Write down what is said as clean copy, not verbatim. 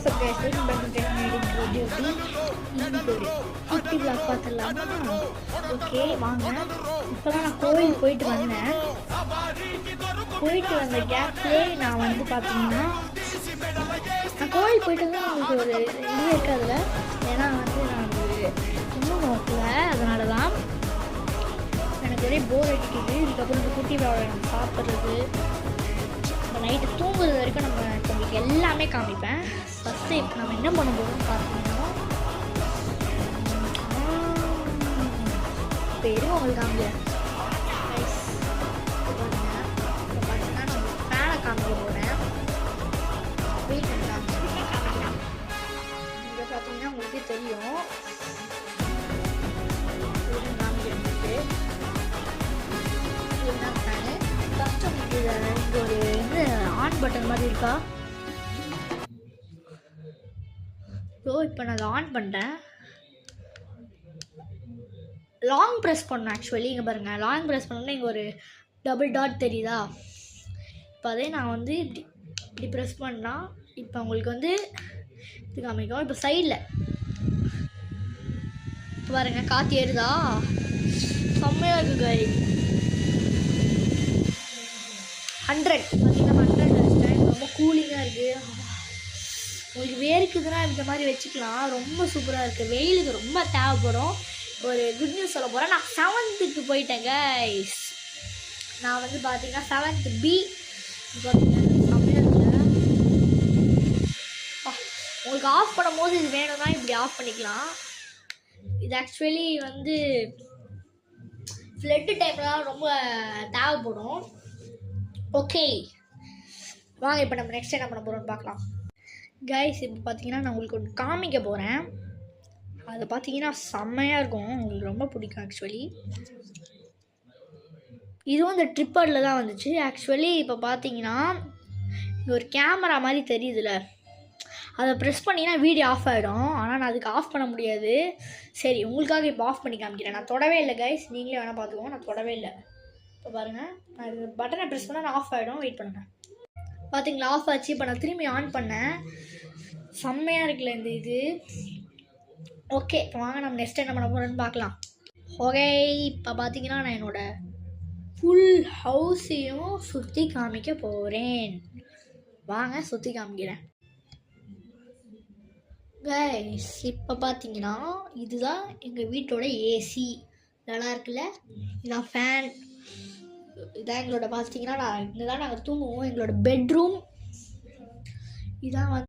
WhatsApp guys, welcome back to trend video. இன்னைக்கு ஒரு குட்டி vlog பார்த்துடலாமா? ஓகே வாங்க. இப்போதான் நான் கோயில் போயிட்டு வந்தேன். போயிட்டு வந்த கேப்லேயே நான் வந்து பார்த்தீங்கன்னா நான் கோயில் போயிட்டு வந்து உங்களுக்கு ஒரு இது இருக்காதுல, ஏன்னா வந்து நான் இன்னும் நோக்கல, அதனால தான் எனக்கு ஒரே போர் அடிக்குது. இதுக்கப்புறம் இந்த குட்டி vlog நம்ம சாப்பிட்றது, நைட்டு தூங்குறது வரைக்கும் நம்ம உங்களுக்கு எல்லாமே காமிப்பேன். ஃபஸ்ட்டு இப்போ நம்ம என்ன பண்ண போகிறோம்னு பார்த்தீங்கன்னா, இப்போ எதுவும் உங்களுக்கு காமிக்கிறேன். இப்போ பார்த்தீங்கன்னா நம்ம ஃபேனை காமிக்க போகிறேன். வெயிட் பண்ணி காமிக்கிறேன். இங்கே பார்த்தீங்கன்னா உங்களுக்கே தெரியும். காமிக்கிறேன் இதுதான் ஃபேனு. ஃபஸ்ட்டு உங்களுக்கு இங்கே ஒரு இது ஆன் பட்டன் மாதிரி இருக்கா? ஸோ இப்போ நான் அதை ஆன் பண்ணிட்டேன். லாங் ப்ரெஸ் பண்ணேன். ஆக்சுவலி இங்கே பாருங்கள், லாங் ப்ரெஸ் பண்ணோன்னா இங்கே ஒரு டபுள் டாட் தெரியுதா? இப்போ அதே நான் வந்து இப்படி ப்ரெஸ் பண்ணால் இப்போ உங்களுக்கு வந்து இது காமிக்கும். இப்போ சைடில் இப்போ பாருங்கள், காற்று ஏறுதா? செம்மையாக இருக்குது கை. 100 பார்த்தீங்கன்னா 100 வச்சுட்டேன். ரொம்ப கூலிங்காக இருக்குது. உங்களுக்கு வேர்க்குதுன்னா இந்த மாதிரி வச்சுக்கலாம். ரொம்ப சூப்பராக இருக்குது. வெயிலுக்கு ரொம்ப தேவைப்படும். ஒரு குட் நியூஸ் சொல்ல போகிறேன். நான் 7th போயிட்டேன் கைஸ். நான் வந்து பார்த்தீங்கன்னா 7th B பார்த்தீங்கன்னா உங்களுக்கு ஆஃப் பண்ணும் போது இது வேணும்னா இப்படி ஆஃப் பண்ணிக்கலாம். இது ஆக்சுவலி வந்து ஃப்ளட்டு டைம்லாம் ரொம்ப தேவைப்படும். ஓகே வாங்க, இப்போ நம்ம நெக்ஸ்ட் என்ன பண்ண போகிறோம்னு பார்க்கலாம் கைஸ். இப்போ பார்த்தீங்கன்னா நான் உங்களுக்கு ஒன்று காமிக்க போகிறேன். அது பார்த்தீங்கன்னா செம்மையாக இருக்கும், உங்களுக்கு ரொம்ப பிடிக்கும். ஆக்சுவலி இதுவும் இந்த ட்ரிப்பரில் தான் வந்துச்சு. ஆக்சுவலி இப்போ பார்த்தீங்கன்னா இங்கே ஒரு கேமரா மாதிரி தெரியுதுல்ல, அதை ப்ரெஸ் பண்ணிங்கன்னா வீடியோ ஆஃப் ஆகிடும். ஆனால் நான் அதுக்கு ஆஃப் பண்ண முடியாது. சரி, உங்களுக்காக இப்போ ஆஃப் பண்ணி காமிக்கிறேன். நான் தொடவே இல்லை கைஸ், நீங்களே வேணால் பார்த்துக்கோங்க. நான் தொடவே இல்லை. இப்போ பாருங்கள், நான் இது பட்டனை ப்ரெஸ் பண்ணால் நான் ஆஃப் ஆகிடும். வெயிட் பண்ணுங்கள். பார்த்தீங்களா, ஆஃப் ஆச்சு. இப்போ நான் திரும்பி ஆன் பண்ணேன். செம்மையாக இருக்குல்ல இந்த இது. ஓகே இப்போ வாங்க நம்ம நெக்ஸ்ட் என்ன பண்ண போகிறோன்னு பார்க்கலாம். ஓகே இப்போ பார்த்தீங்கன்னா நான் என்னோடய ஃபுல் ஹவுஸையும் சுற்றி காமிக்க போகிறேன். வாங்க சுற்றி காமிக்கிறேன் கைஸ். இப்போ பார்த்தீங்கன்னா இதுதான் எங்கள் வீட்டோட ஏசி. நல்லா இருக்குல்ல? இதான் ஃபேன். இதான் எங்களோட பார்த்தீங்கன்னா இங்கே தான் நாங்கள் தூங்குவோம். எங்களோட பெட்ரூம் இதான் வந்து